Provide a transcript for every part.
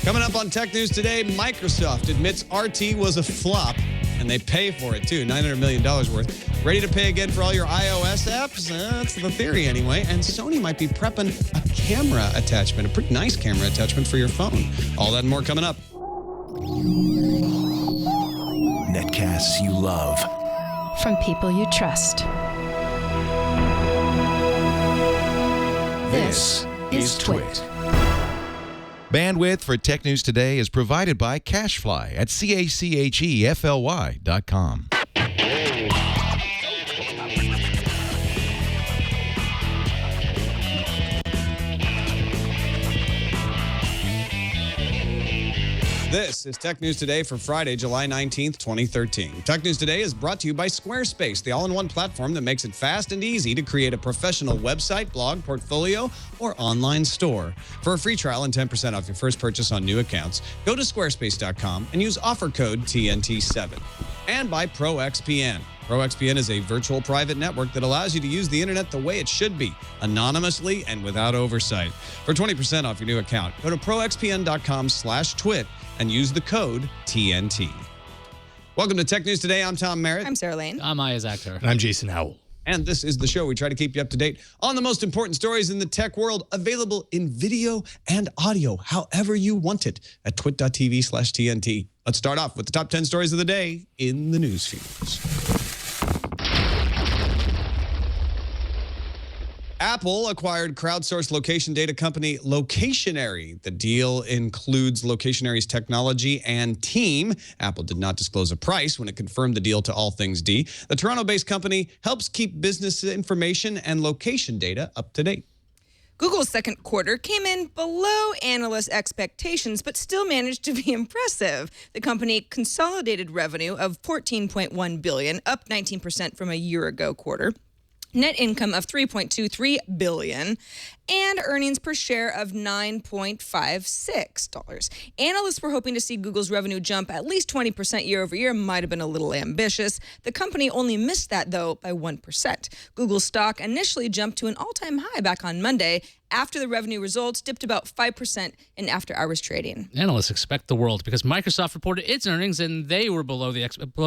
Coming up on Tech News today, Microsoft admits RT was a flop, and they pay for it too, $900 million worth. Ready to pay again for all your iOS apps? That's the theory anyway. And Sony might be prepping a camera attachment, a pretty nice camera attachment for your phone. All that and more coming up. Netcasts you love. From people you trust. This is Twit. Bandwidth for Tech News Today is provided by CashFly at CACHEFLY.com. This is Tech News Today for Friday, July 19th, 2013. Tech News Today is brought to you by Squarespace, the all-in-one platform that makes it fast and easy to create a professional website, blog, portfolio, or online store. For a free trial and 10% off your first purchase on new accounts, go to squarespace.com and use offer code TNT7. And by ProXPN. ProXPN is a virtual private network that allows you to use the internet the way it should be, anonymously and without oversight. For 20% off your new account, go to proxpn.com/twit and use the code TNT. Welcome to Tech News Today. I'm Tom Merritt. I'm Sarah Lane. I'm Isaac Akhtar. And I'm Jason Howell. And this is the show. We try to keep you up to date on the most important stories in the tech world, available in video and audio, however you want it, at twit.tv/TNT. Let's start off with the top 10 stories of the day in the news feeds. Apple acquired crowdsourced location data company Locationary. The deal includes Locationary's technology and team. Apple did not disclose a price when it confirmed the deal to All Things D. The Toronto-based company helps keep business information and location data up to date. Google's second quarter came in below analyst expectations, but still managed to be impressive. The company consolidated revenue of $14.1 billion, up 19% from a year ago quarter. Net income of $3.23 billion, and earnings per share of $9.56. Analysts were hoping to see Google's revenue jump at least 20% year over year. Might have been a little ambitious. The company only missed that, though, by 1%. Google's stock initially jumped to an all-time high back on Monday after the revenue results dipped about 5% in after-hours trading. Analysts expect the world because Microsoft reported its earnings and they were below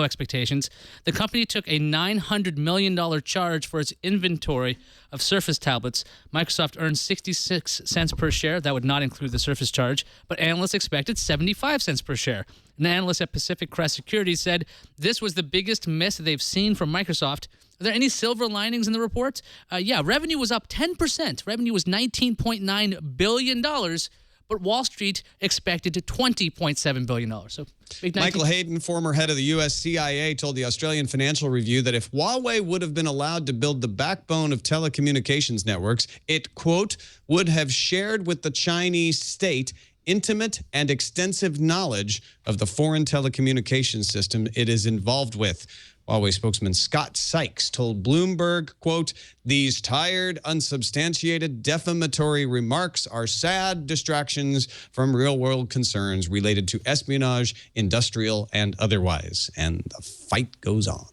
expectations. The company took a $900 million charge for its inventory of Surface tablets. Microsoft earned 66 cents per share. That would not include the Surface charge, but analysts expected 75 cents per share. An analyst at Pacific Crest Securities said this was the biggest miss they've seen from Microsoft. Are there any silver linings in the report? Revenue was up 10%. Revenue was $19.9 billion, but Wall Street expected $20.7 billion. So big 19- Michael Hayden, former head of the U.S. CIA, told the Australian Financial Review that if Huawei would have been allowed to build the backbone of telecommunications networks, it, quote, would have shared with the Chinese state intimate and extensive knowledge of the foreign telecommunications system it is involved with. Huawei spokesman Scott Sykes told Bloomberg, quote, these tired, unsubstantiated, defamatory remarks are sad distractions from real-world concerns related to espionage, industrial and otherwise. And the fight goes on.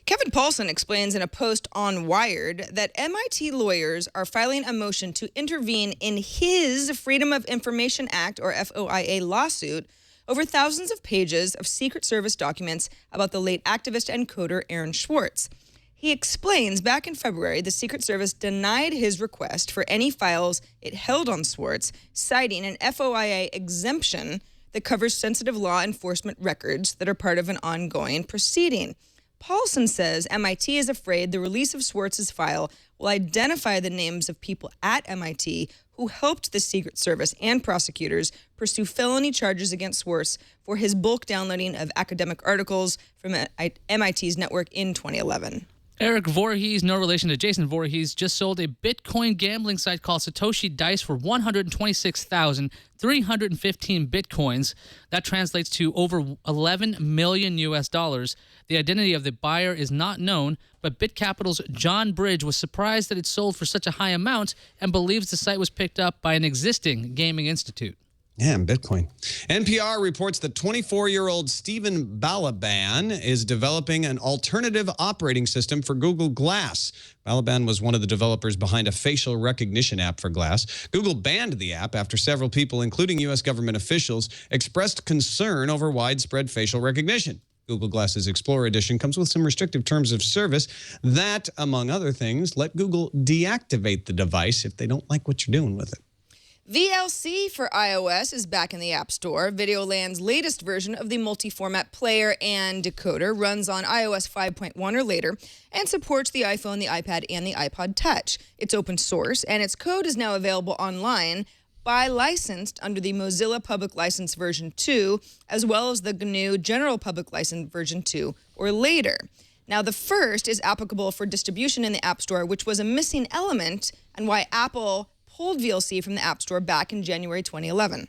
Kevin Paulson explains in a post on Wired that MIT lawyers are filing a motion to intervene in his Freedom of Information Act, or FOIA, lawsuit over thousands of pages of Secret Service documents about the late activist and coder Aaron Swartz. He explains back in February, the Secret Service denied his request for any files it held on Swartz, citing an FOIA exemption that covers sensitive law enforcement records that are part of an ongoing proceeding. Paulson says MIT is afraid the release of Swartz's file will identify the names of people at MIT who helped the Secret Service and prosecutors pursue felony charges against Swartz for his bulk downloading of academic articles from MIT's network in 2011. Eric Voorhees, no relation to Jason Voorhees, just sold a Bitcoin gambling site called Satoshi Dice for 126,315 Bitcoins. That translates to over 11 million US dollars. The identity of the buyer is not known, but BitCapital's John Bridge was surprised that it sold for such a high amount and believes the site was picked up by an existing gaming institute. Yeah, and Bitcoin. NPR reports that 24-year-old Stephen Balaban is developing an alternative operating system for Google Glass. Balaban was one of the developers behind a facial recognition app for Glass. Google banned the app after several people, including U.S. government officials, expressed concern over widespread facial recognition. Google Glass's Explorer Edition comes with some restrictive terms of service that, among other things, let Google deactivate the device if they don't like what you're doing with it. VLC for iOS is back in the App Store. Videoland's latest version of the multi-format player and decoder runs on iOS 5.1 or later and supports the iPhone, the iPad, and the iPod Touch. It's open source, and its code is now available online by licensed under the Mozilla Public License version 2, as well as the GNU General Public License version 2 or later. Now, the first is applicable for distribution in the App Store, which was a missing element and why Apple pulled VLC from the App Store back in January 2011.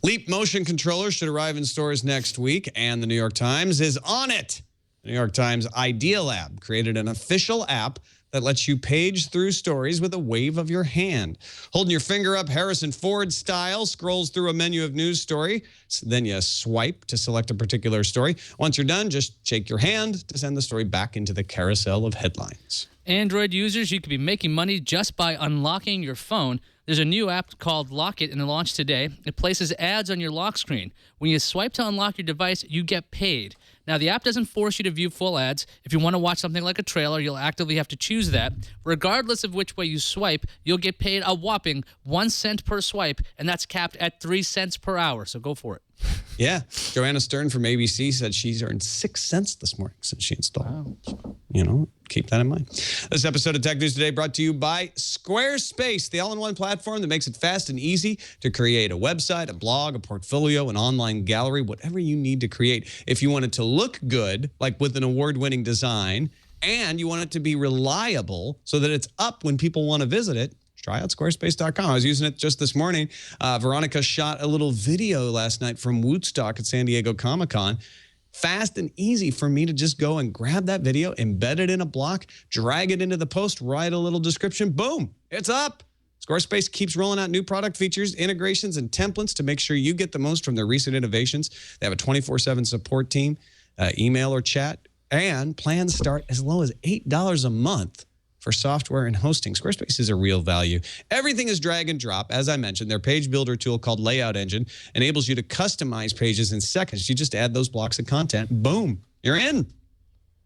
Leap motion controllers should arrive in stores next week, and the New York Times is on it. The New York Times Idea Lab created an official app that lets you page through stories with a wave of your hand. Holding your finger up Harrison Ford style, scrolls through a menu of news story. Then you swipe to select a particular story. Once you're done, just shake your hand to send the story back into the carousel of headlines. Android users, you could be making money just by unlocking your phone. There's a new app called Lock It, and it launched today. It places ads on your lock screen. When you swipe to unlock your device, you get paid. Now, the app doesn't force you to view full ads. If you want to watch something like a trailer, you'll actively have to choose that. Regardless of which way you swipe, you'll get paid a whopping 1 cent per swipe, and that's capped at 3 cents per hour, so go for it. Yeah. Joanna Stern from ABC said she's earned 6 cents this morning since she installed it. You know, keep that in mind. This episode of Tech News Today brought to you by Squarespace, the all-in-one platform that makes it fast and easy to create a website, a blog, a portfolio, an online gallery, whatever you need to create. If you want it to look good, like with an award-winning design, and you want it to be reliable so that it's up when people want to visit it, try out Squarespace.com. I was using it just this morning. Veronica shot a little video last night from Wootstock at San Diego Comic-Con. Fast and easy for me to just go and grab that video, embed it in a block, drag it into the post, write a little description, boom, it's up. Squarespace keeps rolling out new product features, integrations, and templates to make sure you get the most from their recent innovations. They have a 24/7 support team, email or chat, and plans start as low as $8 a month for software and hosting. Squarespace is a real value. Everything is drag and drop. As I mentioned, their page builder tool called Layout Engine enables you to customize pages in seconds. You just add those blocks of content, boom, you're in.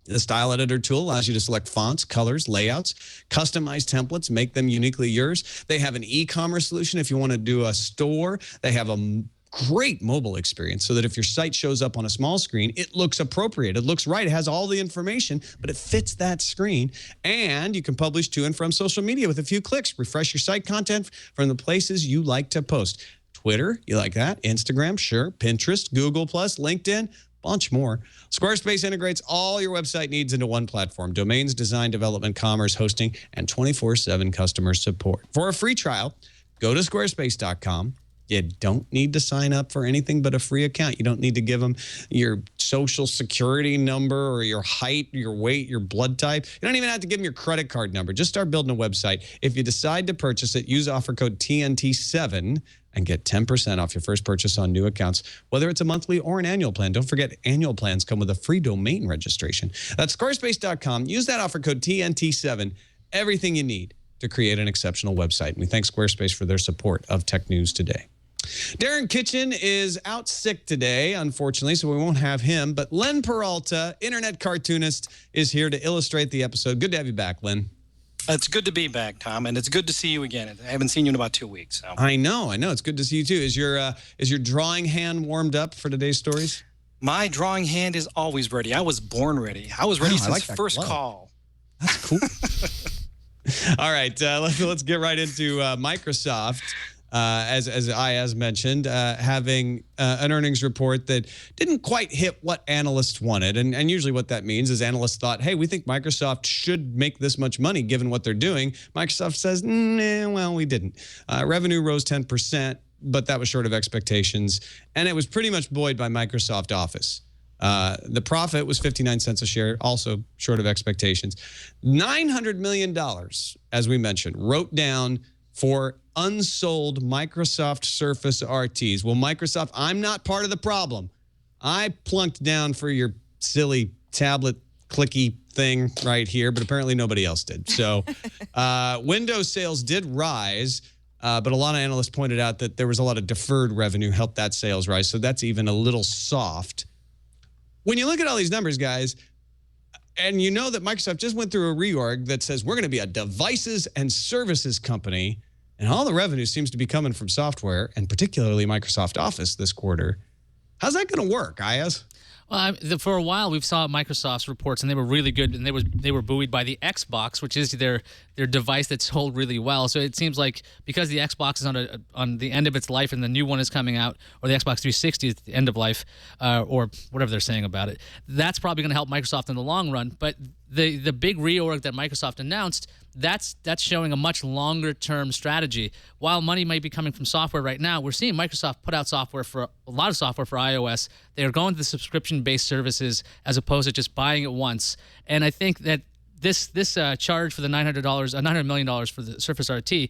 The Style Editor tool allows you to select fonts, colors, layouts, customize templates, make them uniquely yours. They have an e-commerce solution if you want to do a store. They have a great mobile experience so that if your site shows up on a small screen, it looks appropriate. It looks right. It has all the information, but it fits that screen. And you can publish to and from social media with a few clicks. Refresh your site content from the places you like to post. Twitter, you like that? Instagram, sure. Pinterest, Google+, LinkedIn, bunch more. Squarespace integrates all your website needs into one platform. Domains, design, development, commerce, hosting, and 24/7 customer support. For a free trial, go to squarespace.com. You don't need to sign up for anything but a free account. You don't need to give them your social security number or your height, your weight, your blood type. You don't even have to give them your credit card number. Just start building a website. If you decide to purchase it, use offer code TNT7 and get 10% off your first purchase on new accounts, whether it's a monthly or an annual plan. Don't forget, annual plans come with a free domain registration. That's squarespace.com. Use that offer code TNT7. Everything you need to create an exceptional website. And we thank Squarespace for their support of Tech News Today. Darren Kitchen is out sick today, unfortunately, so we won't have him. But Len Peralta, internet cartoonist, is here to illustrate the episode. Good to have you back, Len. It's good to be back, Tom, and it's good to see you again. I haven't seen you in about 2 weeks. So. I know. It's good to see you, too. Is your drawing hand warmed up for today's stories? My drawing hand is always ready. I was born ready. I was ready since first call. That's cool. All right, let's get right into Microsoft. As Ayaz mentioned, having an earnings report that didn't quite hit what analysts wanted. And usually what that means is analysts thought, hey, we think Microsoft should make this much money given what they're doing. Microsoft says, nah, well, we didn't. Revenue rose 10%, but that was short of expectations. And it was pretty much buoyed by Microsoft Office. The profit was 59 cents a share, also short of expectations. $900 million, as we mentioned, wrote down for unsold Microsoft Surface RTs. Well, Microsoft, I'm not part of the problem. I plunked down for your silly tablet clicky thing right here, but apparently nobody else did. So Windows sales did rise, but a lot of analysts pointed out that there was a lot of deferred revenue helped that sales rise. So that's even a little soft. When you look at all these numbers, guys, and you know that Microsoft just went through a reorg that says we're going to be a devices and services company, and all the revenue seems to be coming from software, and particularly Microsoft Office this quarter. How's that going to work, Ayaz? Well, for a while we've saw Microsoft's reports, and they were really good, and they were buoyed by the Xbox, which is their device that sold really well. So it seems like because the Xbox is on the end of its life, and the new one is coming out, or the Xbox 360 is at the end of life, or whatever they're saying about it, that's probably going to help Microsoft in the long run. But the big reorg that Microsoft announced, that's showing a much longer term strategy. While money might be coming from software right now, we're seeing Microsoft put out software for a lot of software for iOS. They are going to the subscription-based services as opposed to just buying it once. And I think that this charge for the $900 million for the Surface RT,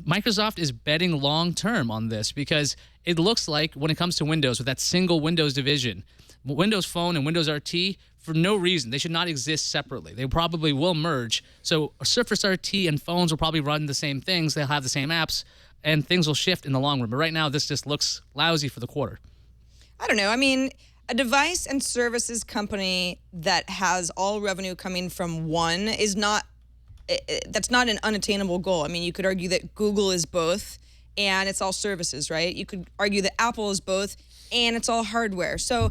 Microsoft is betting long term on this, because it looks like when it comes to Windows, with that single Windows division, Windows Phone and Windows RT, for no reason, they should not exist separately. They probably will merge. So Surface RT and phones will probably run the same things. They'll have the same apps, and things will shift in the long run. But right now, this just looks lousy for the quarter. I don't know. I mean, a device and services company that has all revenue coming from one is not, that's not an unattainable goal. I mean, you could argue that Google is both, and it's all services, right? You could argue that Apple is both, and it's all hardware. So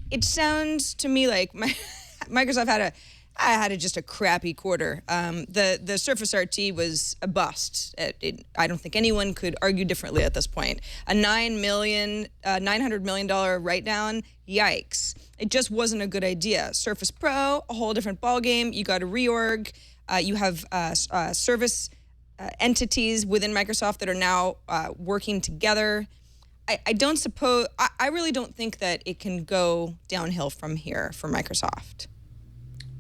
it sounds to me like Microsoft had just a crappy quarter. The Surface RT was a bust. I don't think anyone could argue differently at this point. A $900 million write-down, yikes. It just wasn't a good idea. Surface Pro, a whole different ballgame. You got a reorg. You have service entities within Microsoft that are now working together. I really don't think that it can go downhill from here for Microsoft.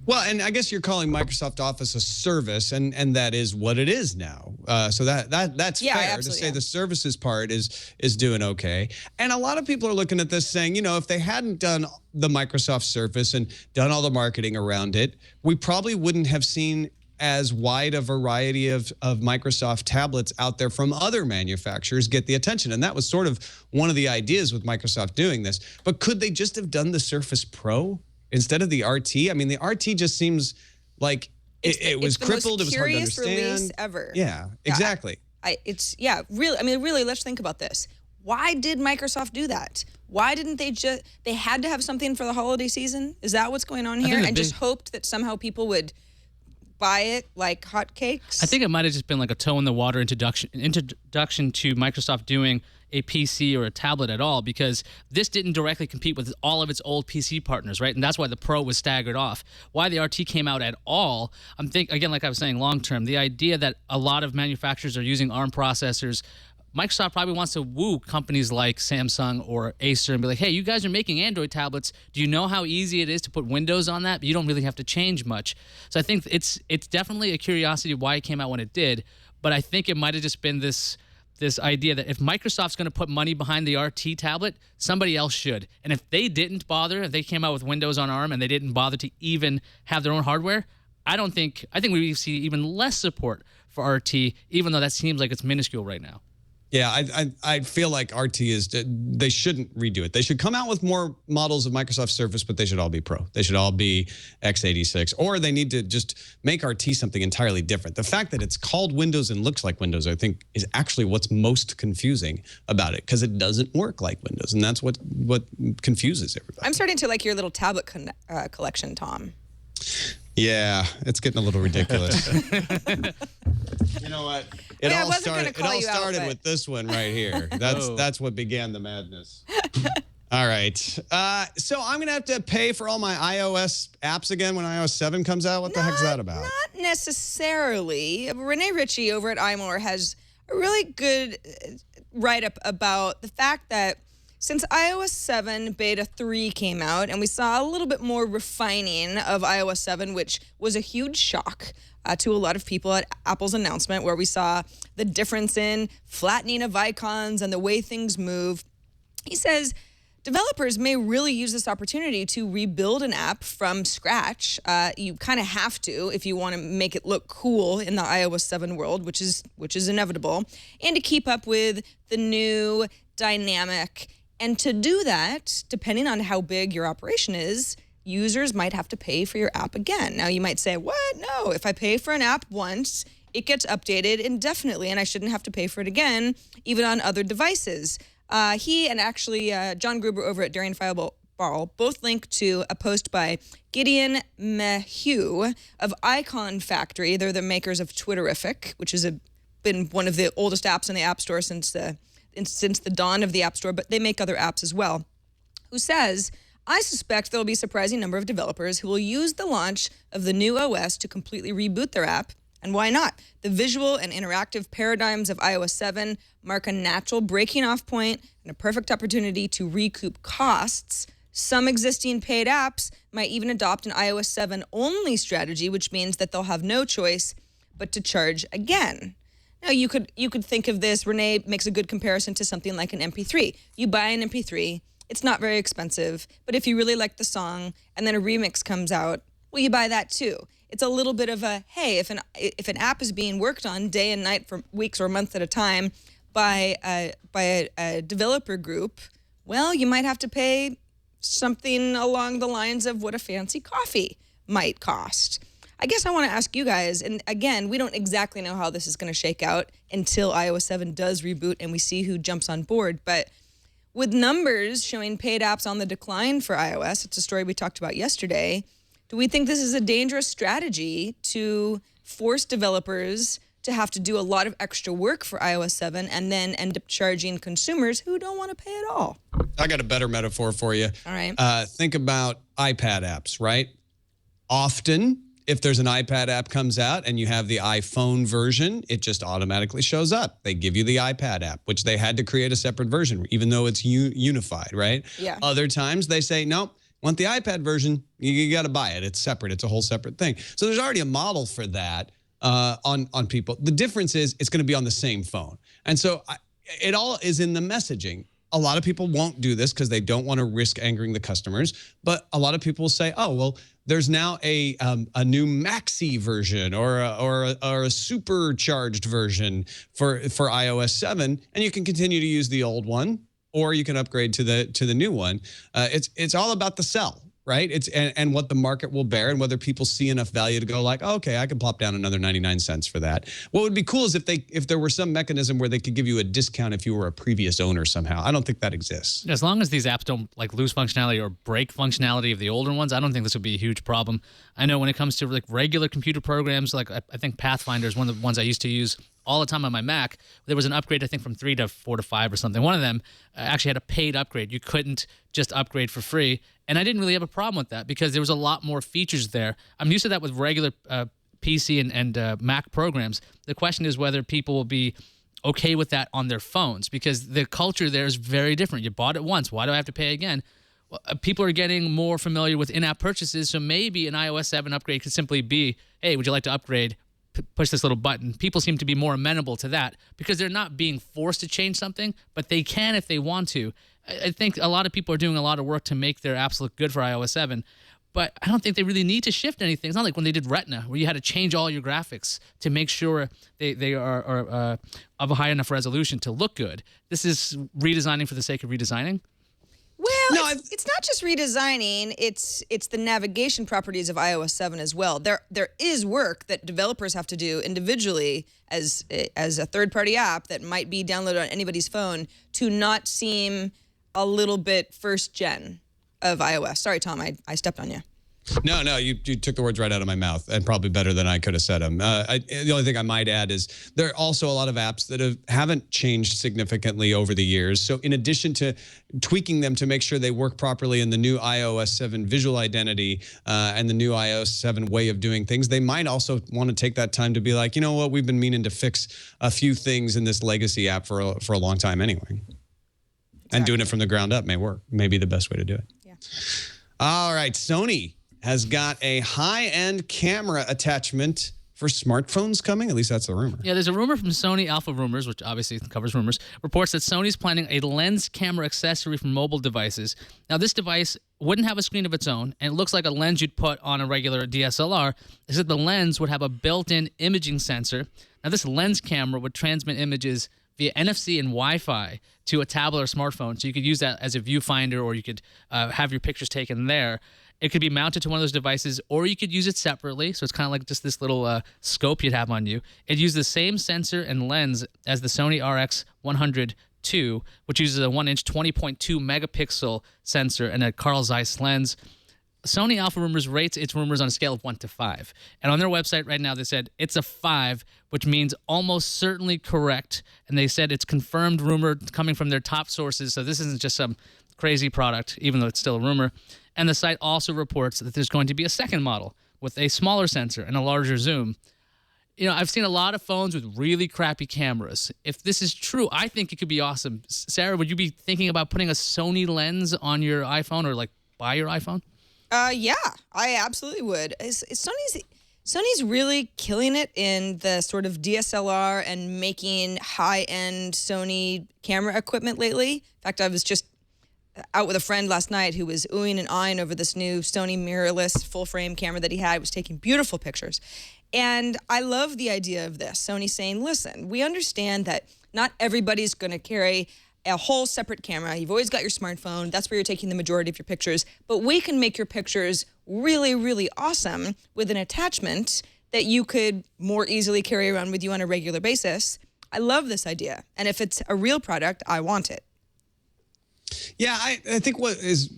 Well, and I guess you're calling Microsoft Office a service, and that is what it is now. So that's fair to say the services part is doing okay. And a lot of people are looking at this saying, if they hadn't done the Microsoft Surface and done all the marketing around it, we probably wouldn't have seen as wide a variety of Microsoft tablets out there from other manufacturers get the attention. And that was sort of one of the ideas with Microsoft doing this. But could they just have done the Surface Pro instead of the RT? I mean, the RT just seems like it was crippled. It was hard to understand. Release ever. Yeah, exactly. Really, let's think about this. Why did Microsoft do that? Why didn't they had to have something for the holiday season? Is that what's going on here? And just hoped that somehow people would buy it like hotcakes? I think it might have just been like a toe in the water introduction to Microsoft doing a PC or a tablet at all, because this didn't directly compete with all of its old PC partners, right? And that's why the Pro was staggered off. Why the RT came out at all, again, like I was saying, long term, the idea that a lot of manufacturers are using ARM processors, Microsoft probably wants to woo companies like Samsung or Acer and be like, hey, you guys are making Android tablets. Do you know how easy it is to put Windows on that? But you don't really have to change much. So I think it's definitely a curiosity why it came out when it did. But I think it might have just been this idea that if Microsoft's going to put money behind the RT tablet, somebody else should. And if they didn't bother, if they came out with Windows on ARM and they didn't bother to even have their own hardware, I think we see even less support for RT, even though that seems like it's minuscule right now. Yeah, I feel like RT they shouldn't redo it. They should come out with more models of Microsoft Surface, but they should all be Pro. They should all be x86, or they need to just make RT something entirely different. The fact that it's called Windows and looks like Windows, I think, is actually what's most confusing about it, because it doesn't work like Windows, and that's what confuses everybody. I'm starting to like your little tablet collection, Tom. Yeah, it's getting a little ridiculous. You know what? It all started with this one right here. That's what began the madness. All right. So I'm going to have to pay for all my iOS apps again when iOS 7 comes out? What the heck's that about? Not necessarily. Renee Ritchie over at iMore has a really good write-up about the fact that Since iOS 7 Beta 3 came out, and we saw a little bit more refining of iOS 7, which was a huge shock to a lot of people at Apple's announcement, where we saw the difference in flattening of icons and the way things move. He says developers may really use this opportunity to rebuild an app from scratch. You kind of have to if you want to make it look cool in the iOS 7 world, which is inevitable, and to keep up with the new dynamic. And to do that, depending on how big your operation is, users might have to pay for your app again. Now, you might say, what? No, if I pay for an app once, it gets updated indefinitely, and I shouldn't have to pay for it again, even on other devices. He and actually John Gruber over at Daring Fireball both link to a post by Gideon Mayhew of Icon Factory. They're the makers of Twitterific, which has been one of the oldest apps in the App Store since the dawn of the App Store, but they make other apps as well, who says, I suspect there will be a surprising number of developers who will use the launch of the new OS to completely reboot their app. And why not? The visual and interactive paradigms of iOS 7 mark a natural breaking off point and a perfect opportunity to recoup costs. Some existing paid apps might even adopt an iOS 7 only strategy, which means that they'll have no choice but to charge again. Now, you could think of this, Renee makes a good comparison to something like an MP3. You buy an MP3, it's not very expensive, but if you really like the song and then a remix comes out, well, you buy that too. It's a little bit of a, hey, if an app is being worked on day and night for weeks or months at a time by a developer group, well, you might have to pay something along the lines of what a fancy coffee might cost. I guess I want to ask you guys, and again, we don't exactly know how this is going to shake out until iOS 7 does reboot and we see who jumps on board, but with numbers showing paid apps on the decline for iOS, it's a story we talked about yesterday, do we think this is a dangerous strategy to force developers to have to do a lot of extra work for iOS 7 and then end up charging consumers who don't want to pay at all? I got a better metaphor for you. All right. Think about iPad apps, right? Often, if there's an iPad app comes out and you have the iPhone version, it just automatically shows up. They give you the iPad app, which they had to create a separate version, even though it's unified, right? Yeah. Other times they say, no, want the iPad version, you got to buy it. It's separate. It's a whole separate thing. So there's already a model for that on people. The difference is it's going to be on the same phone. And so it all is in the messaging. A lot of people won't do this because they don't want to risk angering the customers. But a lot of people will say, oh, well, there's now a new maxi version or a supercharged version for iOS 7, and you can continue to use the old one, or you can upgrade to the new one. It's all about the sell, right? And what the market will bear and whether people see enough value to go like, oh, okay, I can plop down another 99 cents for that. What would be cool is if there were some mechanism where they could give you a discount if you were a previous owner somehow. I don't think that exists. As long as these apps don't like lose functionality or break functionality of the older ones, I don't think this would be a huge problem. I know when it comes to like regular computer programs, like I think Pathfinder is one of the ones I used to use all the time on my Mac. There was an upgrade, I think, from 3 to 4 to 5 or something. One of them actually had a paid upgrade. You couldn't just upgrade for free. And I didn't really have a problem with that because there was a lot more features there. I'm used to that with regular PC and Mac programs. The question is whether people will be okay with that on their phones because the culture there is very different. You bought it once. Why do I have to pay again? Well, people are getting more familiar with in-app purchases, so maybe an iOS 7 upgrade could simply be, hey, would you like to upgrade? Push this little button. People seem to be more amenable to that because they're not being forced to change something, but they can if they want to. I think a lot of people are doing a lot of work to make their apps look good for iOS 7, but I don't think they really need to shift anything. It's not like when they did Retina, where you had to change all your graphics to make sure they are of a high enough resolution to look good. This is redesigning for the sake of redesigning. Well, no, it's not just redesigning, it's the navigation properties of iOS 7 as well. There is work that developers have to do individually as a third-party app that might be downloaded on anybody's phone to not seem a little bit first gen of iOS. Sorry, Tom, I stepped on you. No, you took the words right out of my mouth, and probably better than I could have said them. The only thing I might add is there are also a lot of apps that haven't changed significantly over the years. So in addition to tweaking them to make sure they work properly in the new iOS 7 visual identity and the new iOS 7 way of doing things, they might also want to take that time to be like, you know what, we've been meaning to fix a few things in this legacy app for a long time anyway. And doing it from the ground up may work. Maybe the best way to do it. Yeah. All right. Sony has got a high-end camera attachment for smartphones coming. At least that's the rumor. Yeah, there's a rumor from Sony Alpha Rumors, which obviously covers rumors, reports that Sony's planning a lens camera accessory for mobile devices. Now, this device wouldn't have a screen of its own, and it looks like a lens you'd put on a regular DSLR, except the lens would have a built-in imaging sensor. Now, this lens camera would transmit images via NFC and Wi-Fi to a tablet or smartphone, so you could use that as a viewfinder, or you could have your pictures taken there. It could be mounted to one of those devices, or you could use it separately, so it's kind of like just this little scope you'd have on you. It uses the same sensor and lens as the Sony RX100 II, which uses a 1-inch 20.2 megapixel sensor and a Carl Zeiss lens. Sony Alpha Rumors rates its rumors on a scale of 1 to 5. And on their website right now, they said it's a 5, which means almost certainly correct. And they said it's confirmed rumor coming from their top sources. So this isn't just some crazy product, even though it's still a rumor. And the site also reports that there's going to be a second model with a smaller sensor and a larger zoom. You know, I've seen a lot of phones with really crappy cameras. If this is true, I think it could be awesome. Sarah, would you be thinking about putting a Sony lens on your iPhone, or like buy your iPhone? Yeah, I absolutely would. Sony's really killing it in the sort of DSLR and making high-end Sony camera equipment lately. In fact, I was just out with a friend last night who was oohing and eyeing over this new Sony mirrorless full-frame camera that he had. It was taking beautiful pictures. And I love the idea of this. Sony saying, listen, we understand that not everybody's going to carry a whole separate camera. You've always got your smartphone. That's where you're taking the majority of your pictures. But we can make your pictures really, really awesome with an attachment that you could more easily carry around with you on a regular basis. I love this idea. And if it's a real product, I want it. Yeah, I think what is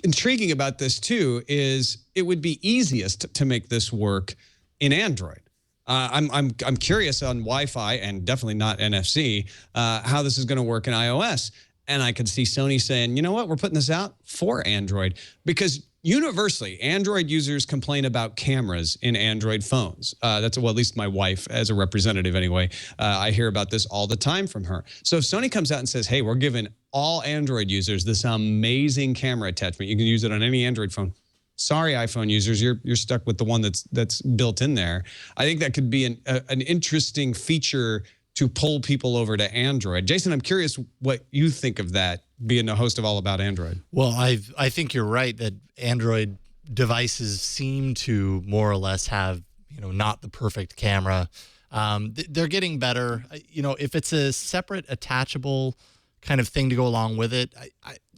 intriguing about this, too, is it would be easiest to make this work in Android. I'm curious on Wi-Fi and definitely not NFC how this is going to work in iOS. And I could see Sony saying, you know what, we're putting this out for Android, because universally, Android users complain about cameras in Android phones. That's, well, at least my wife, as a representative anyway, I hear about this all the time from her. So if Sony comes out and says, hey, we're giving all Android users this amazing camera attachment, you can use it on any Android phone. Sorry, iPhone users, you're stuck with the one that's built in there. I think that could be an interesting feature to pull people over to Android. Jason, I'm curious what you think of that, being the host of All About Android. Well, I think you're right that Android devices seem to more or less have, not the perfect camera. They're getting better. If it's a separate attachable kind of thing to go along with it,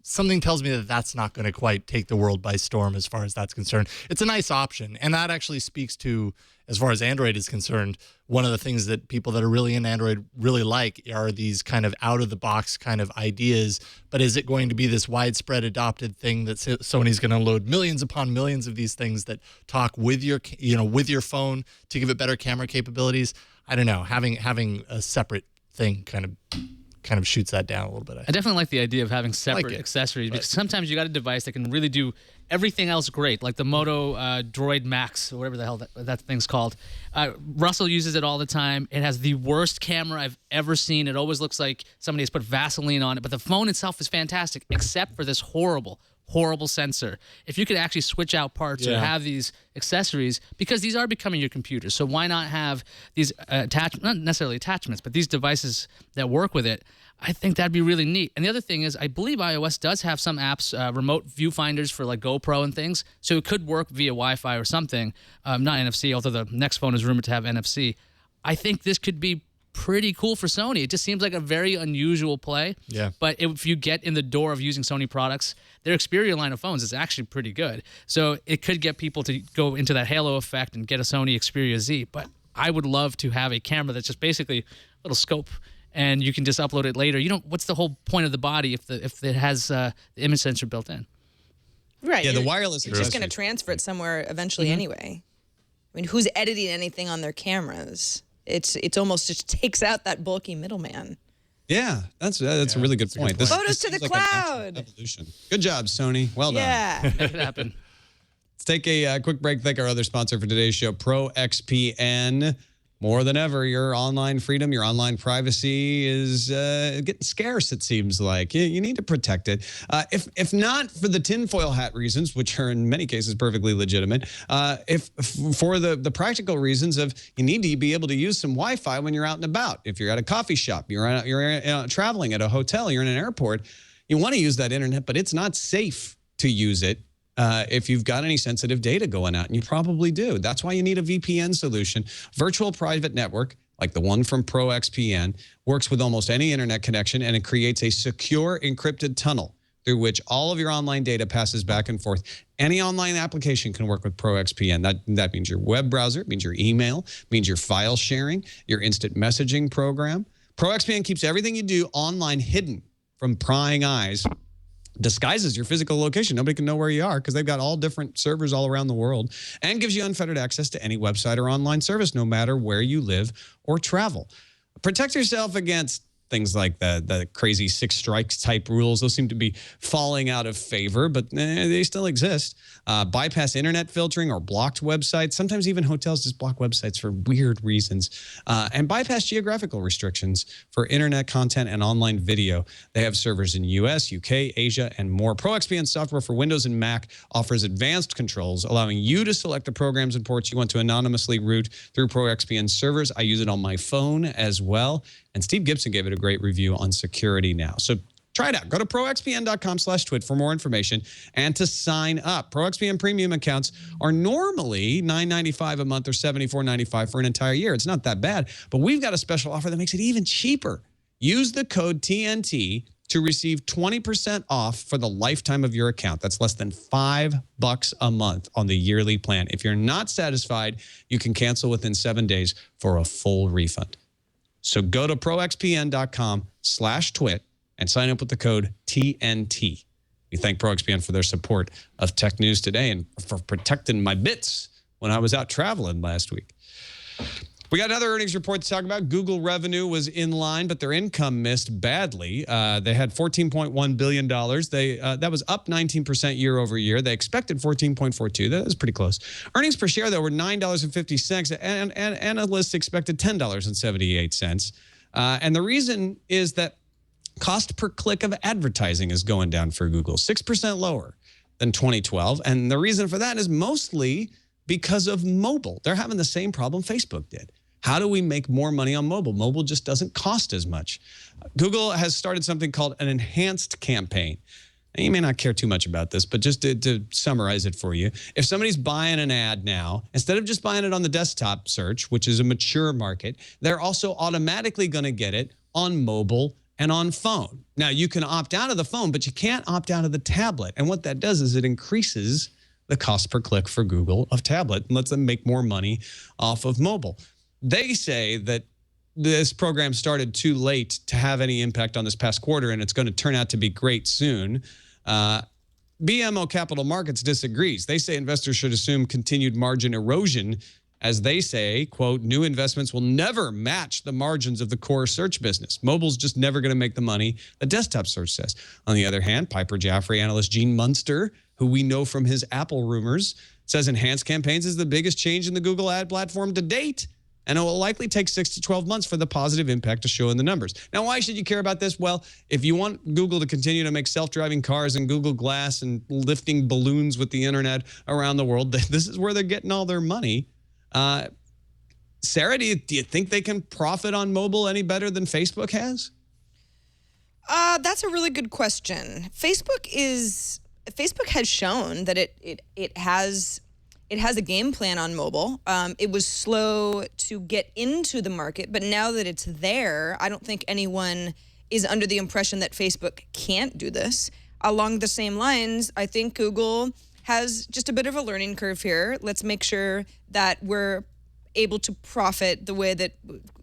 something tells me that that's not going to quite take the world by storm as far as that's concerned. It's a nice option. And that actually speaks to, as far as Android is concerned, one of the things that people that are really in Android really like are these kind of out-of-the-box kind of ideas. But is it going to be this widespread adopted thing that Sony's going to load millions upon millions of these things that talk with your, with your phone to give it better camera capabilities? I don't know. Having a separate thing kind of shoots that down a little bit. I definitely like the idea of having separate accessories, because sometimes you got a device that can really do everything else great, like the Moto Droid Max, or whatever the hell that thing's called. Russell uses it all the time. It has the worst camera I've ever seen. It always looks like somebody has put Vaseline on it, but the phone itself is fantastic, except for this horrible sensor. If you could actually switch out parts or have these accessories, because these are becoming your computers, so why not have these not necessarily attachments, but these devices that work with it? I think that'd be really neat. And the other thing is, I believe iOS does have some apps, remote viewfinders for like GoPro and things, so it could work via Wi-Fi or something, not NFC, although the next phone is rumored to have NFC. I think this could be pretty cool for Sony. It just seems like a very unusual play. Yeah. But if you get in the door of using Sony products, their Xperia line of phones is actually pretty good. So it could get people to go into that halo effect and get a Sony Xperia Z. But I would love to have a camera that's just basically a little scope, and you can just upload it later. What's the whole point of the body if it has the image sensor built in? Right. Yeah, the wireless. You're just going to transfer it somewhere eventually anyway. I mean, who's editing anything on their cameras? It's almost just takes out that bulky middleman. Yeah, that's a really good point. Photos to the cloud. Evolution. Good job, Sony. Well done. Yeah. Make it happen. Let's take a quick break. Thank our other sponsor for today's show, ProXPN. More than ever, your online freedom, your online privacy is getting scarce, it seems like. You need to protect it. If not for the tinfoil hat reasons, which are in many cases perfectly legitimate, if for the practical reasons of you need to be able to use some Wi-Fi when you're out and about. If you're at a coffee shop, you're traveling at a hotel, you're in an airport, you want to use that internet, but it's not safe to use it if you've got any sensitive data going out, and you probably do. That's why you need a VPN solution. Virtual private network, like the one from ProXPN, works with almost any internet connection, and it creates a secure encrypted tunnel through which all of your online data passes back and forth. Any online application can work with ProXPN. That means your web browser, it means your email, it means your file sharing, your instant messaging program. ProXPN keeps everything you do online hidden from prying eyes, disguises your physical location. Nobody can know where you are because they've got all different servers all around the world, and gives you unfettered access to any website or online service, no matter where you live or travel. Protect yourself against things like the crazy 6 strikes type rules. Those seem to be falling out of favor, but they still exist. Bypass internet filtering or blocked websites. Sometimes even hotels just block websites for weird reasons. And bypass geographical restrictions for internet content and online video. They have servers in US, UK, Asia, and more. ProXPN software for Windows and Mac offers advanced controls, allowing you to select the programs and ports you want to anonymously route through ProXPN servers. I use it on my phone as well. And Steve Gibson gave it a great review on security now. So try it out. Go to proxpn.com/twit for more information and to sign up. ProXPN premium accounts are normally $9.95 a month or $74.95 for an entire year. It's not that bad, but we've got a special offer that makes it even cheaper. Use the code TNT to receive 20% off for the lifetime of your account. That's less than $5 a month on the yearly plan. If you're not satisfied, you can cancel within 7 days for a full refund. So go to proxpn.com/twit and sign up with the code TNT. We thank ProXPN for their support of Tech News Today and for protecting my bits when I was out traveling last week. We got another earnings report to talk about. Google revenue was in line, but their income missed badly. They had $14.1 billion. That was up 19% year over year. They expected 14.42. That was pretty close. Earnings per share, though, were $9.50, and analysts expected $10.78. And the reason is that cost per click of advertising is going down for Google, 6% lower than 2012. And the reason for that is mostly because of mobile. They're having the same problem Facebook did. How do we make more money on mobile? Mobile just doesn't cost as much. Google has started something called an enhanced campaign. And you may not care too much about this, but just to summarize it for you, if somebody's buying an ad now, instead of just buying it on the desktop search, which is a mature market, they're also automatically going to get it on mobile and on phone. Now, you can opt out of the phone, but you can't opt out of the tablet. And what that does is it increases the cost per click for Google of tablet and lets them make more money off of mobile. They say that this program started too late to have any impact on this past quarter, and it's going to turn out to be great soon. BMO Capital Markets disagrees. They say investors should assume continued margin erosion, as they say, quote, new investments will never match the margins of the core search business. Mobile's just never going to make the money the desktop search says. On the other hand, Piper Jaffray analyst Gene Munster, who we know from his Apple rumors, says enhanced campaigns is the biggest change in the Google ad platform to date, and it will likely take 6 to 12 months for the positive impact to show in the numbers. Now, why should you care about this? Well, if you want Google to continue to make self-driving cars and Google Glass and lifting balloons with the internet around the world, this is where they're getting all their money. Sarah, do you think they can profit on mobile any better than Facebook has? That's a really good question. Facebook has shown that it has a game plan on mobile. It was slow to get into the market, but now that it's there, I don't think anyone is under the impression that Facebook can't do this. Along the same lines, I think Google has just a bit of a learning curve here. Let's make sure that we're able to profit the way that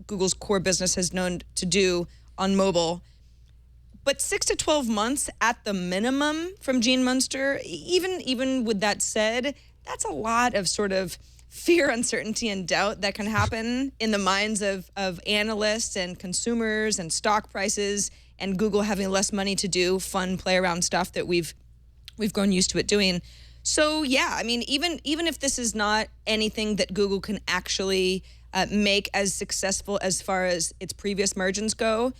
Google's core business has known to do on mobile. But 6 to 12 months at the minimum from Gene Munster, even with that said, that's a lot of sort of fear, uncertainty, and doubt that can happen in the minds of analysts and consumers and stock prices, and Google having less money to do fun play around stuff that we've grown used to it doing. So yeah, I mean, even if this is not anything that Google can actually make as successful as far as its previous margins go,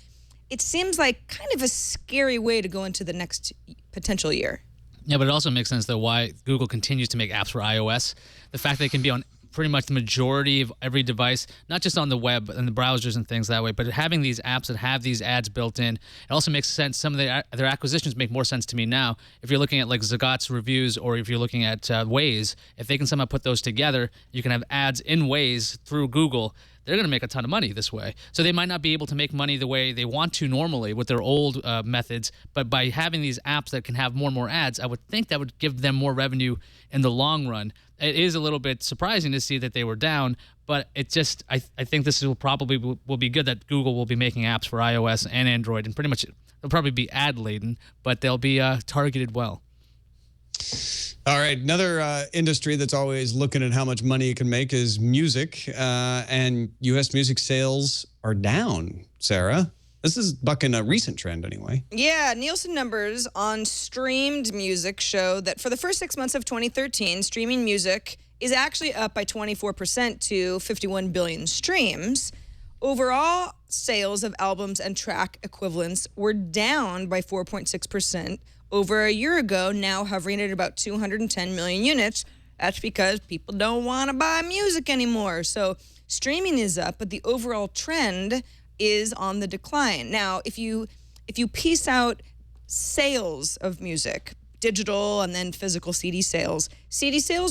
it seems like kind of a scary way to go into the next potential year. Yeah, but it also makes sense, though, why Google continues to make apps for iOS. The fact that it can be on pretty much the majority of every device, not just on the web and the browsers and things that way, but having these apps that have these ads built in, it also makes sense. Some of their acquisitions make more sense to me now. If you're looking at like Zagat's reviews, or if you're looking at Waze, if they can somehow put those together, you can have ads in Waze through Google. They're going to make a ton of money this way. So they might not be able to make money the way they want to normally with their old methods, but by having these apps that can have more and more ads, I would think that would give them more revenue in the long run. It is a little bit surprising to see that they were down, but it just, I think this will probably will be good that Google will be making apps for iOS and Android, and pretty much they'll probably be ad laden, but they'll be targeted well. All right, another industry that's always looking at how much money it can make is music, and U.S. music sales are down, Sarah. This is bucking a recent trend anyway. Yeah, Nielsen numbers on streamed music show that for the first 6 months of 2013, streaming music is actually up by 24% to 51 billion streams. Overall, sales of albums and track equivalents were down by 4.6% over a year ago, now hovering at about 210 million units. That's because people don't want to buy music anymore. So streaming is up, but the overall trend is on the decline. Now, if you piece out sales of music, digital and then physical CD sales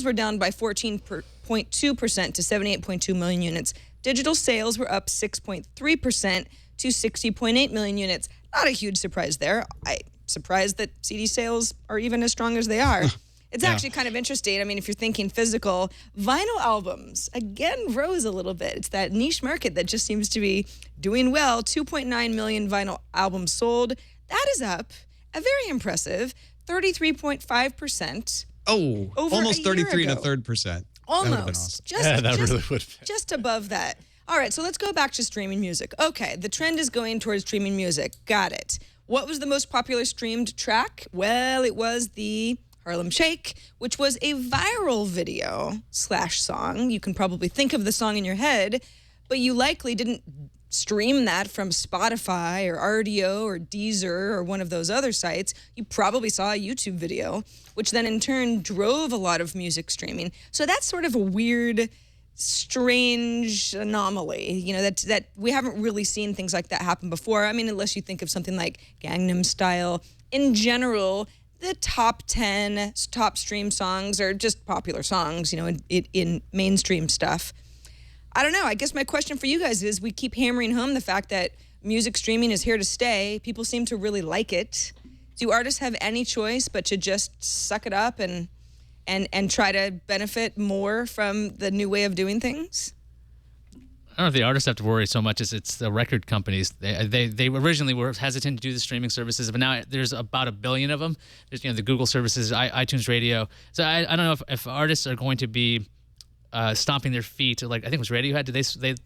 were down by 14.2% to 78.2 million units. Digital sales were up 6.3% to 60.8 million units. Not a huge surprise there. I'm surprised that CD sales are even as strong as they are. It's actually kind of interesting. I mean, if you're thinking physical, vinyl albums, again, rose a little bit. It's that niche market that just seems to be doing well. 2.9 million vinyl albums sold. That is up a very impressive 33.5%. Oh, almost 33 1/3%. Almost. Awesome. That really would have been. Just above that. All right, so let's go back to streaming music. Okay, the trend is going towards streaming music. Got it. What was the most popular streamed track? Well, it was the Harlem Shake, which was a viral video / song. You can probably think of the song in your head, but you likely didn't stream that from Spotify or RDO or Deezer or one of those other sites. You probably saw a YouTube video, which then in turn drove a lot of music streaming. So that's sort of a weird, strange anomaly, you know, that we haven't really seen things like that happen before. I mean, unless you think of something like Gangnam Style. In general, the top 10 top stream songs are just popular songs, you know, in mainstream stuff. I don't know. I guess my question for you guys is, we keep hammering home the fact that music streaming is here to stay. People seem to really like it. Do artists have any choice but to just suck it up and try to benefit more from the new way of doing things? I don't know if the artists have to worry so much as it's the record companies. They originally were hesitant to do the streaming services, but now there's about 1 billion of them. There's, you know, the Google services, iTunes Radio. So I don't know if artists are going to be stomping their feet. Like, I think it was Radiohead.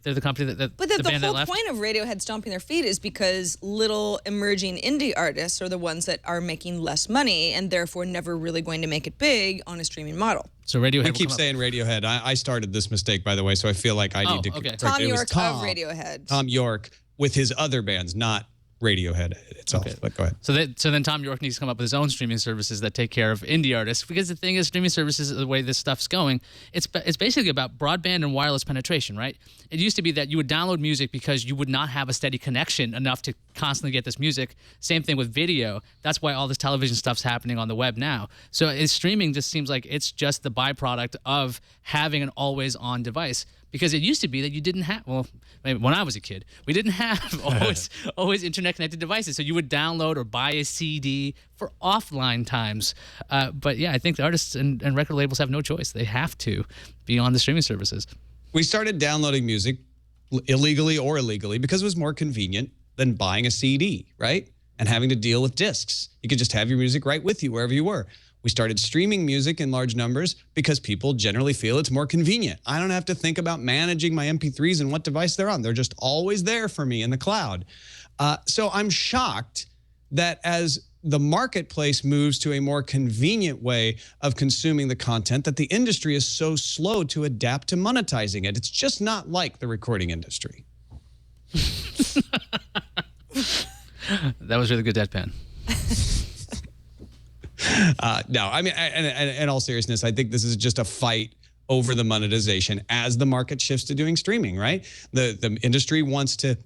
They're the company that But the whole point of Radiohead stomping their feet is because little emerging indie artists are the ones that are making less money and therefore never really going to make it big on a streaming model. So Radiohead. We keep saying Radiohead. I started this mistake, by the way, so I feel like I need to correct it. Tom It was York of Radiohead. Tom York with his other bands, not Radiohead itself. Okay. But go ahead. So then Tom York needs to come up with his own streaming services that take care of indie artists, because the thing is, streaming services, the way this stuff's going, it's basically about broadband and wireless penetration, right? It used to be that you would download music because you would not have a steady connection enough to constantly get this music. Same thing with video. That's why all this television stuff's happening on the web now. So streaming just seems like it's just the byproduct of having an always-on device. Because it used to be that you didn't have, well, when I was a kid, we didn't have always internet-connected devices. So you would download or buy a CD for offline times. But yeah, I think the artists and record labels have no choice. They have to be on the streaming services. We started downloading music illegally or illegally because it was more convenient than buying a CD, right? And having to deal with discs. You could just have your music right with you wherever you were. We started streaming music in large numbers because people generally feel it's more convenient. I don't have to think about managing my MP3s and what device they're on. They're just always there for me in the cloud. So I'm shocked that as the marketplace moves to a more convenient way of consuming the content that the industry is so slow to adapt to monetizing it. It's just not like the recording industry. That was really good deadpan. No, I mean, in all seriousness, I think this is just a fight over the monetization as the market shifts to doing streaming, right? The industry wants to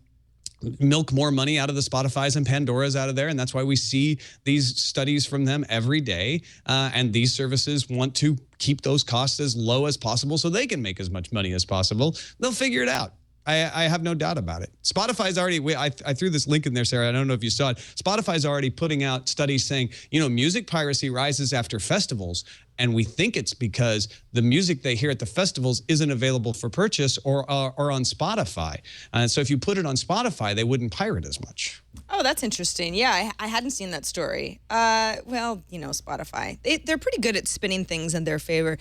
milk more money out of the Spotifys and Pandoras out of there, and that's why we see these studies from them every day. And these services want to keep those costs as low as possible so they can make as much money as possible. They'll figure it out. I have no doubt about it. Spotify's already, I threw this link in there, Sarah. I don't know if you saw it. Spotify's already putting out studies saying, music piracy rises after festivals. And we think it's because the music they hear at the festivals isn't available for purchase or on Spotify. So if you put it on Spotify, they wouldn't pirate as much. Oh, that's interesting. Yeah, I hadn't seen that story. Well, Spotify, they're pretty good at spinning things in their favor.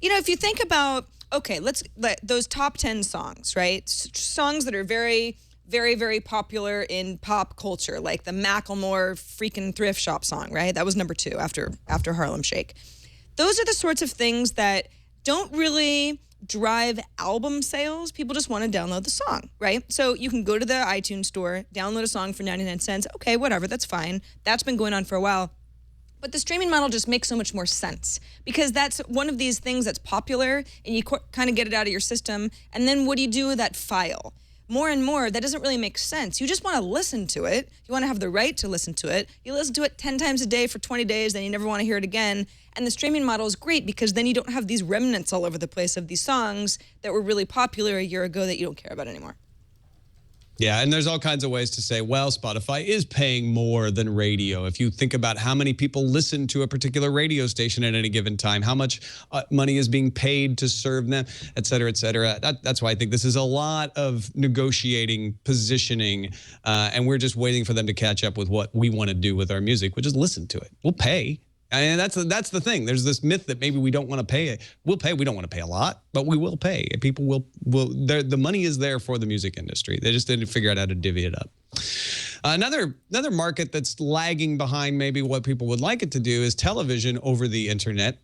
If you think about, okay, let's let those top 10 songs, right? Songs that are very, very, very popular in pop culture, like the Macklemore freaking thrift shop song, right? That was number 2 after Harlem Shake. Those are the sorts of things that don't really drive album sales. People just want to download the song, right? So you can go to the iTunes store, download a song for 99 cents. Okay, whatever, that's fine. That's been going on for a while. But the streaming model just makes so much more sense because that's one of these things that's popular and you kind of get it out of your system. And then what do you do with that file? More and more, that doesn't really make sense. You just want to listen to it. You want to have the right to listen to it. You listen to it 10 times a day for 20 days, then you never want to hear it again. And the streaming model is great because then you don't have these remnants all over the place of these songs that were really popular a year ago that you don't care about anymore. Yeah, and there's all kinds of ways to say, well, Spotify is paying more than radio. If you think about how many people listen to a particular radio station at any given time, how much money is being paid to serve them, et cetera, et cetera. That's why I think this is a lot of negotiating, positioning, and we're just waiting for them to catch up with what we want to do with our music, which is listen to it. We'll pay. And that's the thing. There's this myth that maybe we don't want to pay it. We'll pay. We don't want to pay a lot, but we will pay. People will. The money is there for the music industry. They just didn't figure out how to divvy it up. Another market that's lagging behind maybe what people would like it to do is television over the internet.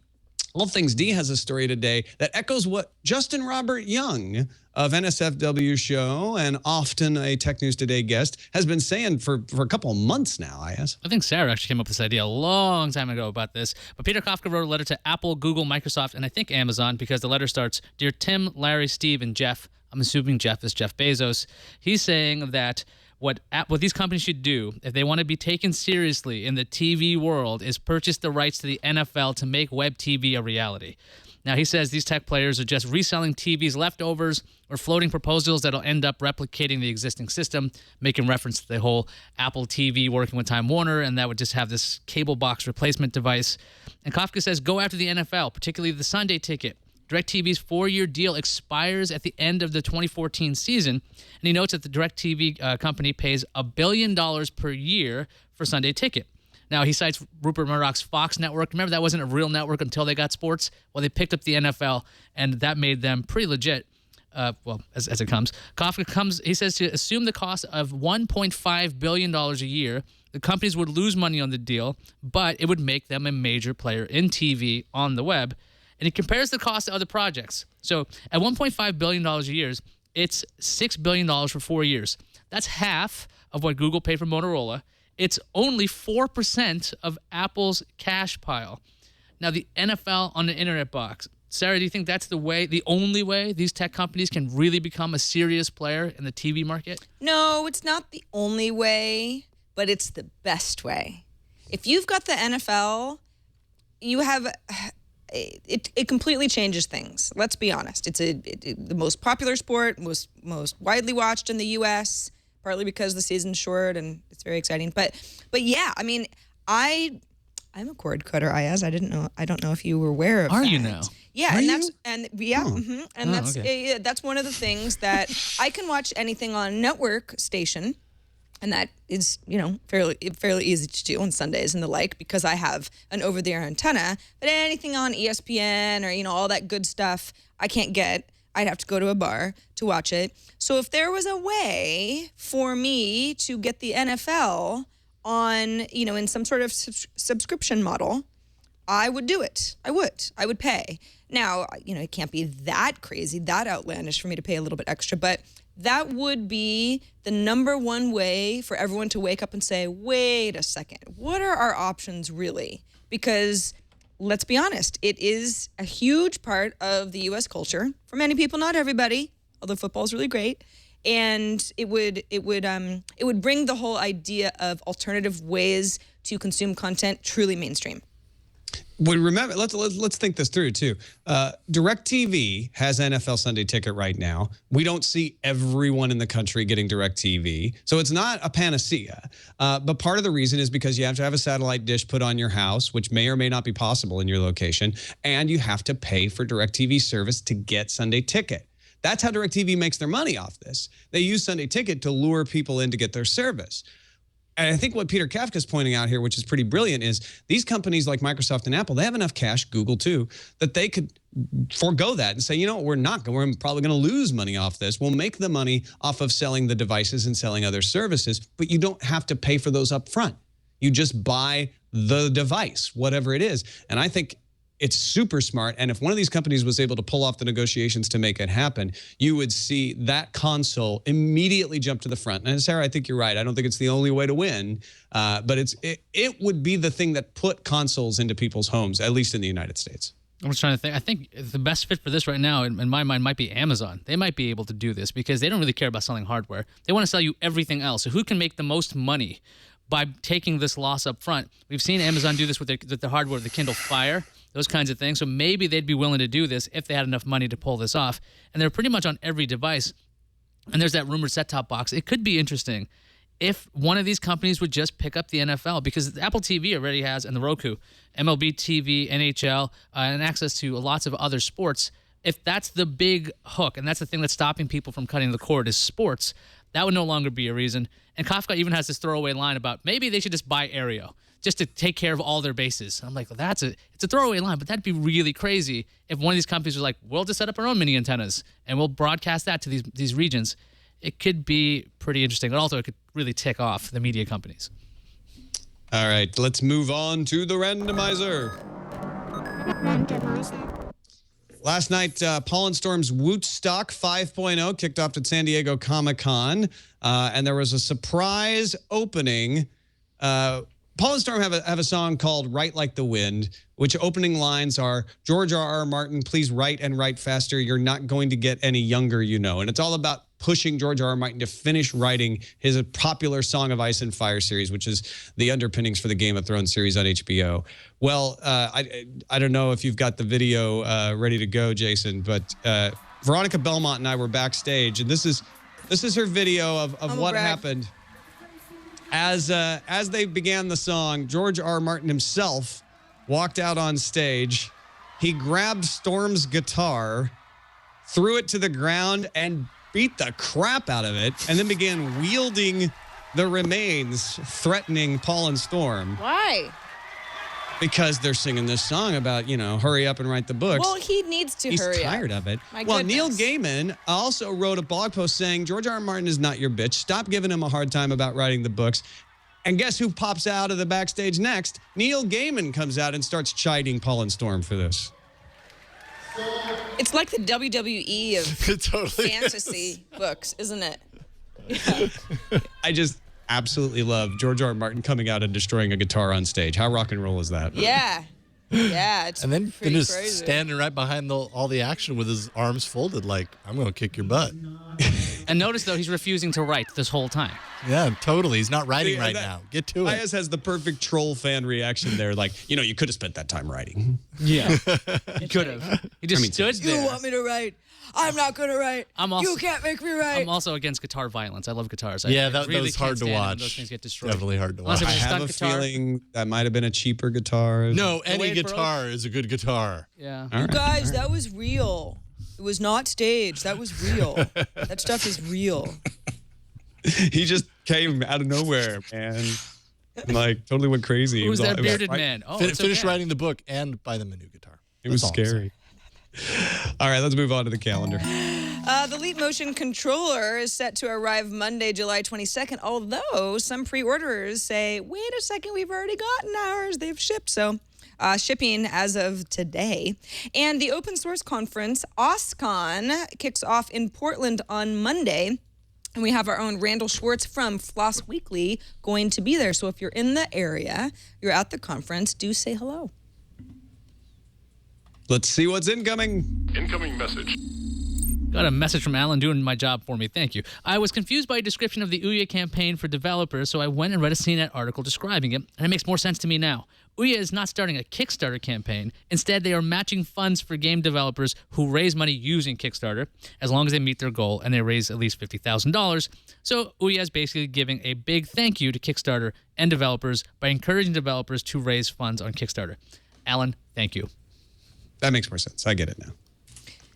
All Things D has a story today that echoes what Justin Robert Young of NSFW show and often a Tech News Today guest has been saying for a couple of months now, I guess. I think Sarah actually came up with this idea a long time ago about this. But Peter Kafka wrote a letter to Apple, Google, Microsoft, and I think Amazon because the letter starts, Dear Tim, Larry, Steve, and Jeff. I'm assuming Jeff is Jeff Bezos. He's saying that what these companies should do, if they want to be taken seriously in the TV world, is purchase the rights to the NFL to make web TV a reality. Now, he says these tech players are just reselling TV's leftovers or floating proposals that'll end up replicating the existing system, making reference to the whole Apple TV working with Time Warner, and that would just have this cable box replacement device. And Kafka says go after the NFL, particularly the Sunday ticket. DirecTV's 4-year deal expires at the end of the 2014 season, and he notes that the DirecTV company pays $1 billion per year for Sunday Ticket. Now, he cites Rupert Murdoch's Fox network. Remember, that wasn't a real network until they got sports? Well, they picked up the NFL, and that made them pretty legit, as it comes. He says to assume the cost of $1.5 billion a year, the companies would lose money on the deal, but it would make them a major player in TV on the web. And he compares the cost to other projects. So at $1.5 billion a year, it's $6 billion for 4 years. That's half of what Google paid for Motorola. It's only 4% of Apple's cash pile. Now, the NFL on the internet box. Sarah, do you think that's the only way these tech companies can really become a serious player in the TV market? No, it's not the only way, but it's the best way. If you've got the NFL, you have... It completely changes things. Let's be honest. It's the most popular sport, most widely watched in the U.S., partly because the season's short and it's very exciting. But yeah, I mean, I'm a cord cutter, Ayaz. I don't know if you were aware of that. Are you now? Yeah, Okay. That's one of the things that I can watch anything on a network station. And that is, fairly easy to do on Sundays and the like because I have an over-the-air antenna. But anything on ESPN or, all that good stuff, I can't get. I'd have to go to a bar to watch it. So if there was a way for me to get the NFL on, in some sort of subscription model, I would do it. I would pay. Now, it can't be that crazy, that outlandish for me to pay a little bit extra, but that would be the number one way for everyone to wake up and say, wait a second, what are our options really? Because let's be honest, it is a huge part of the U.S. culture. For many people, not everybody, although football is really great. And it would bring the whole idea of alternative ways to consume content truly mainstream. Well, remember, let's think this through too. DirecTV has NFL Sunday Ticket right now. We don't see everyone in the country getting DirecTV, so it's not a panacea. But part of the reason is because you have to have a satellite dish put on your house, which may or may not be possible in your location, and you have to pay for DirecTV service to get Sunday Ticket. That's how DirecTV makes their money off this. They use Sunday Ticket to lure people in to get their service. And I think what Peter Kafka's pointing out here, which is pretty brilliant, is these companies like Microsoft and Apple, they have enough cash, Google too, that they could forego that and say, you know what, we're probably going to lose money off this. We'll make the money off of selling the devices and selling other services, but you don't have to pay for those up front. You just buy the device, whatever it is. And I think it's super smart. And if one of these companies was able to pull off the negotiations to make it happen, you would see that console immediately jump to the front. And Sarah, I think you're right. I don't think it's the only way to win, but it would be the thing that put consoles into people's homes, at least in the United States. I'm just trying to think. I think the best fit for this right now, in my mind, might be Amazon. They might be able to do this because they don't really care about selling hardware. They want to sell you everything else. So who can make the most money by taking this loss up front? We've seen Amazon do this with their hardware, the Kindle Fire, those kinds of things. So maybe they'd be willing to do this if they had enough money to pull this off. And they're pretty much on every device. And there's that rumored set-top box. It could be interesting if one of these companies would just pick up the NFL, because Apple TV already has, and the Roku, MLB TV, NHL, and access to lots of other sports. If that's the big hook, and that's the thing that's stopping people from cutting the cord, is sports, that would no longer be a reason. And Kafka even has this throwaway line about maybe they should just buy Aereo just to take care of all their bases. I'm like, well, it's a throwaway line, but that'd be really crazy if one of these companies was like, we'll just set up our own mini antennas and we'll broadcast that to these regions. It could be pretty interesting, but also it could really tick off the media companies. All right, let's move on to the randomizer. Last night, Paul & Storm's Wootstock 5.0 kicked off at San Diego Comic-Con, and there was a surprise opening. Paul & Storm have a song called Write Like the Wind, which opening lines are, George R.R. Martin, please write and write faster. You're not going to get any younger, you know. And it's all about pushing George R.R. Martin to finish writing his popular Song of Ice and Fire series, which is the underpinnings for the Game of Thrones series on HBO. Well, I don't know if you've got the video ready to go, Jason, but Veronica Belmont and I were backstage, and this is her video of what happened. As they began the song, George R. R. Martin himself walked out on stage. He grabbed Storm's guitar, threw it to the ground, and beat the crap out of it, and then began wielding the remains, threatening Paul and Storm. Why? Because they're singing this song about, hurry up and write the books. Well, he needs to hurry up. He's tired of it. My well, goodness. Neil Gaiman also wrote a blog post saying, George R. R. Martin is not your bitch. Stop giving him a hard time about writing the books. And guess who pops out of the backstage next? Neil Gaiman comes out and starts chiding Paul and Storm for this. It's like the WWE of Totally fantasy books, isn't it? Yeah. I just absolutely love George R. R. Martin coming out and destroying a guitar on stage. How rock and roll is that? Yeah. Yeah, it's And then pretty just crazy. standing right behind all the action with his arms folded like, I'm going to kick your butt. And notice, though, he's refusing to write this whole time. Yeah, totally. He's not writing right that- now. Get to it. Baez has the perfect troll fan reaction there. Like, you could have spent that time writing. Yeah. He could have. He just stood there. You want me to write? I'm not going to write. You can't make me write. I'm also against guitar violence. I love guitars. Yeah, I that really was hard can't to stand it when watch. those things get destroyed. Definitely hard to watch. Unless I it was a have stunt a guitar. feeling that might have been a cheaper guitar. No, way any it guitar is a good guitar. Yeah. All right. Guys, that was real. It was not staged. That was real. That stuff is real. He just came out of nowhere, man. Like, totally went crazy. Who's that bearded right- man? Oh, Finish it's okay. writing the book and buy them a new guitar. It was That's all I'm scary. All right, let's move on to the calendar. The Leap Motion controller is set to arrive Monday, July 22nd, although some pre-orderers say, wait a second, we've already gotten ours. They've shipped, so shipping as of today. And the open source conference, OSCON, kicks off in Portland on Monday. And we have our own Randall Swartz from Floss Weekly going to be there. So if you're in the area, you're at the conference, do say hello. Let's see what's incoming. Incoming message. Got a message from Alan doing my job for me. Thank you. I was confused by a description of the Ouya campaign for developers, so I went and read a CNET article describing it, and it makes more sense to me now. Ouya is not starting a Kickstarter campaign. Instead, they are matching funds for game developers who raise money using Kickstarter, as long as they meet their goal and they raise at least $50,000. So Ouya is basically giving a big thank you to Kickstarter and developers by encouraging developers to raise funds on Kickstarter. Alan, thank you. That makes more sense. I get it now.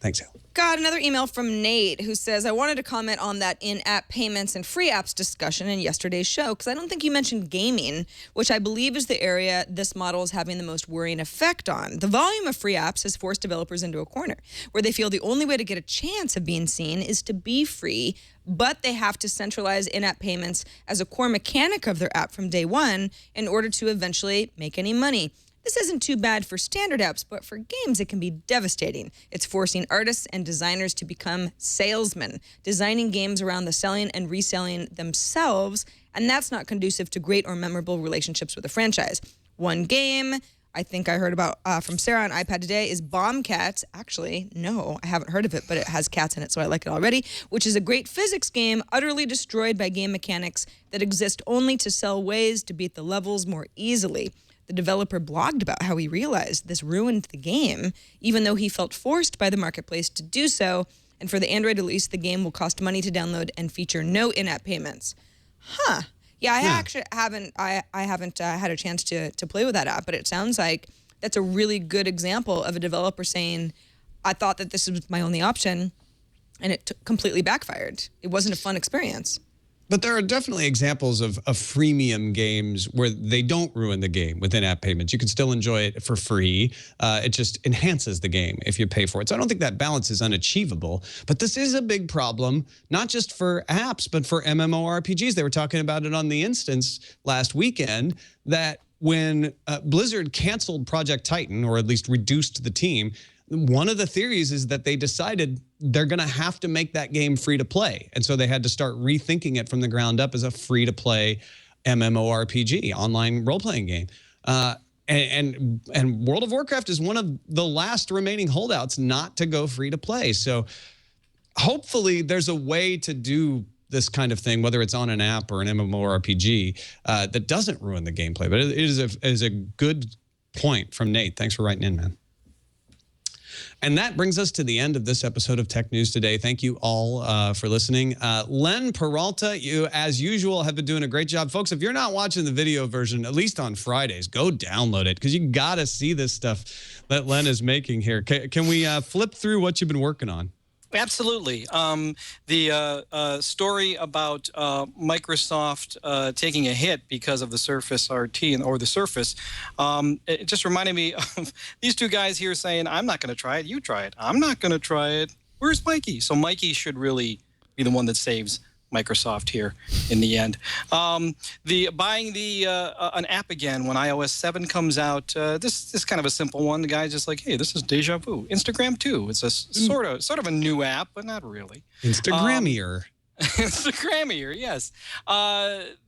Thanks, Al. Got another email from Nate who says, I wanted to comment on that in-app payments and free apps discussion in yesterday's show because I don't think you mentioned gaming, which I believe is the area this model is having the most worrying effect on. The volume of free apps has forced developers into a corner where they feel the only way to get a chance of being seen is to be free, but they have to centralize in-app payments as a core mechanic of their app from day one in order to eventually make any money. This isn't too bad for standard apps, but for games, it can be devastating. It's forcing artists and designers to become salesmen, designing games around the selling and reselling themselves, and that's not conducive to great or memorable relationships with a franchise. One game I think I heard about from Sarah on iPad today is Bomb Cats. Actually, no, I haven't heard of it, but it has cats in it, so I like it already, which is a great physics game utterly destroyed by game mechanics that exist only to sell ways to beat the levels more easily. The developer blogged about how he realized this ruined the game, even though he felt forced by the marketplace to do so. And for the Android release, the game will cost money to download and feature no in-app payments. Huh. Yeah, I actually haven't. I haven't had a chance to play with that app, but it sounds like that's a really good example of a developer saying, "I thought that this was my only option, and it completely backfired. It wasn't a fun experience." But there are definitely examples of freemium games where they don't ruin the game with in-app payments. You can still enjoy it for free. It just enhances the game if you pay for it. So I don't think that balance is unachievable. But this is a big problem, not just for apps, but for MMORPGs. They were talking about it on The Instance last weekend, that when Blizzard canceled Project Titan, or at least reduced the team, one of the theories is that they decided they're going to have to make that game free to play. And so they had to start rethinking it from the ground up as a free to play MMORPG, online role-playing game. And World of Warcraft is one of the last remaining holdouts not to go free to play. So hopefully there's a way to do this kind of thing, whether it's on an app or an MMORPG, that doesn't ruin the gameplay. But it is a good point from Nate. Thanks for writing in, man. And that brings us to the end of this episode of Tech News Today. Thank you all for listening. Len Peralta, you, as usual, have been doing a great job. Folks, if you're not watching the video version, at least on Fridays, go download it because you got to see this stuff that Len is making here. Can we flip through what you've been working on? Absolutely. The story about Microsoft taking a hit because of the Surface RT or the Surface, it just reminded me of these two guys here saying, I'm not going to try it, you try it. I'm not going to try it. Where's Mikey? So Mikey should really be the one that saves Microsoft here in the end. Buying an app again when iOS 7 comes out. This is kind of a simple one. The guy's just like, hey, this is deja vu. Instagram too. It's a sort of a new app, but not really. Instagramier. Instagramier, yes.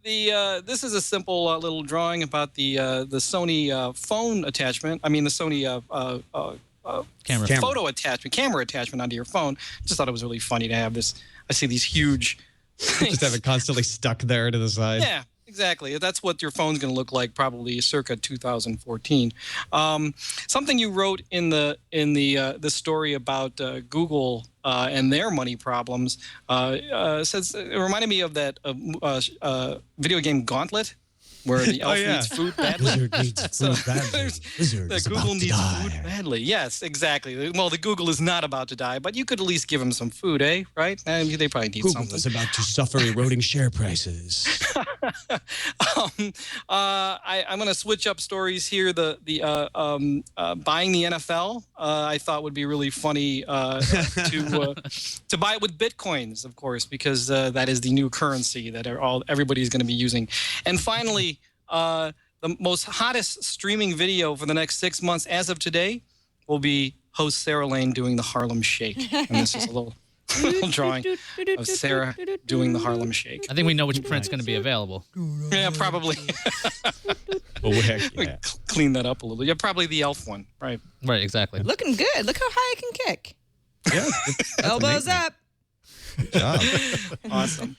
This is a simple little drawing about the Sony phone attachment. I mean the Sony camera attachment onto your phone. Just thought it was really funny to have this. I see these huge. Just have it constantly stuck there to the side. Yeah, exactly. That's what your phone's going to look like probably circa 2014. Something you wrote in the story about Google and their money problems says it reminded me of that video game Gauntlet. where the elf yeah. needs food badly. Wizard needs food badly. Wizard is Google about to needs die. food badly. Yes, exactly. Well, the Google is not about to die, but you could at least give them some food, eh? Right? They probably need Google something. is about to suffer eroding share prices. I'm going to switch up stories here. Buying the NFL, I thought would be really funny to buy it with Bitcoins, of course, because that is the new currency that everybody's going to be using. And finally, the most hottest streaming video for the next 6 months as of today will be host Sarah Lane doing the Harlem Shake. And this is a little drawing of Sarah doing the Harlem Shake. I think we know which print's going to be available. Yeah, probably. Yeah. Clean that up a little. Yeah, probably the elf one, right? Right, exactly. Looking good. Look how high I can kick. Yeah, Elbows up. Good job. Awesome.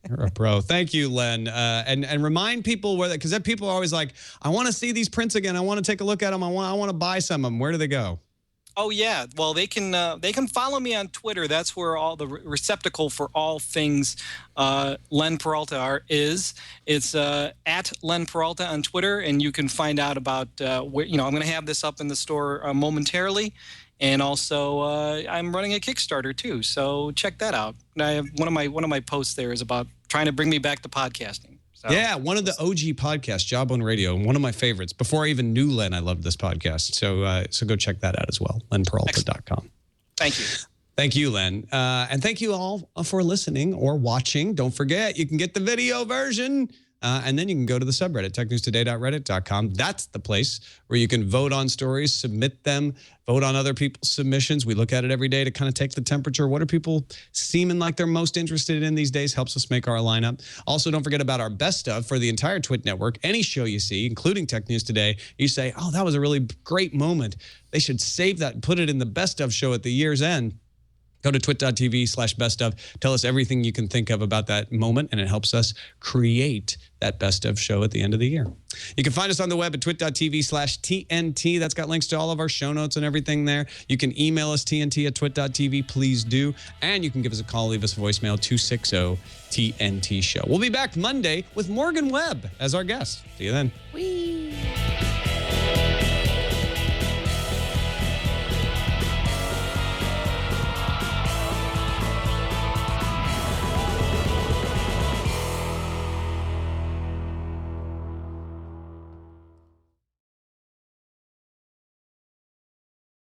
You're a pro. Thank you, Len. And remind people where because people are always like, I want to see these prints again. I want to take a look at them. I want to buy some of them. Where do they go? Oh yeah, well they can follow me on Twitter. That's where all the receptacle for all things Len Peralta is. It's at Len Peralta on Twitter, and you can find out about I'm going to have this up in the store momentarily, and also I'm running a Kickstarter too. So check that out. And I have one of my posts there is about trying to bring me back to podcasting. So, yeah, one of the OG podcasts, Jawbone Radio, and one of my favorites. Before I even knew Len, I loved this podcast. So go check that out as well, lenperalta.com. Thank you. Thank you, Len. And thank you all for listening or watching. Don't forget, you can get the video version. And then you can go to the subreddit, technewstoday.reddit.com. That's the place where you can vote on stories, submit them, vote on other people's submissions. We look at it every day to kind of take the temperature. What are people seeming like they're most interested in these days? Helps us make our lineup. Also, don't forget about our best of for the entire Twit network. Any show you see, including Tech News Today, you say, oh, that was a really great moment. They should save that and put it in the best of show at the year's end. Go to twit.tv/best of. Tell us everything you can think of about that moment, and it helps us create that best of show at the end of the year. You can find us on the web at twit.tv/TNT. That's got links to all of our show notes and everything there. You can email us, TNT@twit.tv. Please do. And you can give us a call, leave us a voicemail, 260-TNT-SHOW. We'll be back Monday with Morgan Webb as our guest. See you then. Whee!